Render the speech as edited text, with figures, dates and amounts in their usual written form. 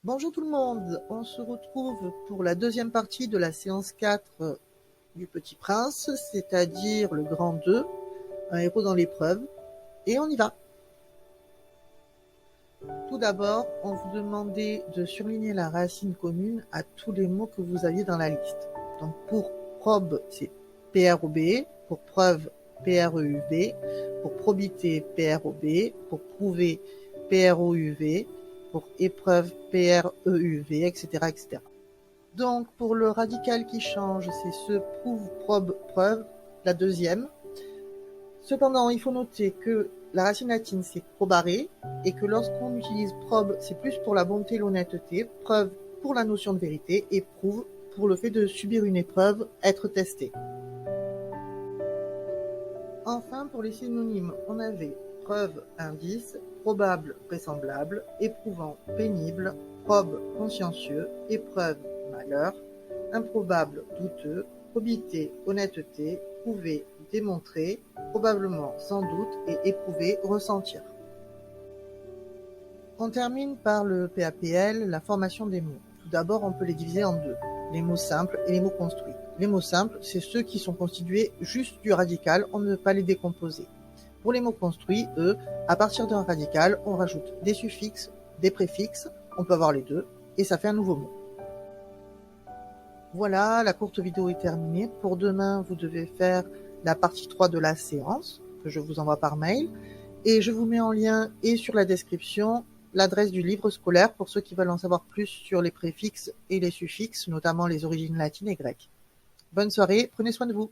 Bonjour tout le monde, on se retrouve pour la deuxième partie de la séance 4 du Petit Prince, c'est-à-dire le grand 2, un héros dans l'épreuve, et on y va. Tout d'abord, on vous demandait de surligner la racine commune à tous les mots que vous aviez dans la liste. Donc pour probe, c'est PROB, pour preuve, PREUV, pour probité, PROB, pour prouver, PROUV, pour épreuve, PREUV, etc., etc. Donc, pour le radical qui change, c'est ce prouve, probe, preuve, la deuxième. Cependant, il faut noter que la racine latine, c'est probare, et que lorsqu'on utilise probe, c'est plus pour la bonté et l'honnêteté, preuve pour la notion de vérité, et prouve pour le fait de subir une épreuve, être testé. Enfin, pour les synonymes, on avait preuve, indice, probable, vraisemblable, éprouvant, pénible, probe, consciencieux, épreuve, malheur, improbable, douteux, probité, honnêteté, prouver, démontrer, probablement, sans doute, et éprouver, ressentir. On termine par le PAPL, la formation des mots. Tout d'abord, on peut les diviser en deux, les mots simples et les mots construits. Les mots simples, c'est ceux qui sont constitués juste du radical, on ne peut pas les décomposer. Pour les mots construits, eux, à partir d'un radical, on rajoute des suffixes, des préfixes, on peut avoir les deux, et ça fait un nouveau mot. Voilà, la courte vidéo est terminée. Pour demain, vous devez faire la partie 3 de la séance, que je vous envoie par mail, et je vous mets en lien et sur la description l'adresse du livre scolaire pour ceux qui veulent en savoir plus sur les préfixes et les suffixes, notamment les origines latines et grecques. Bonne soirée, prenez soin de vous.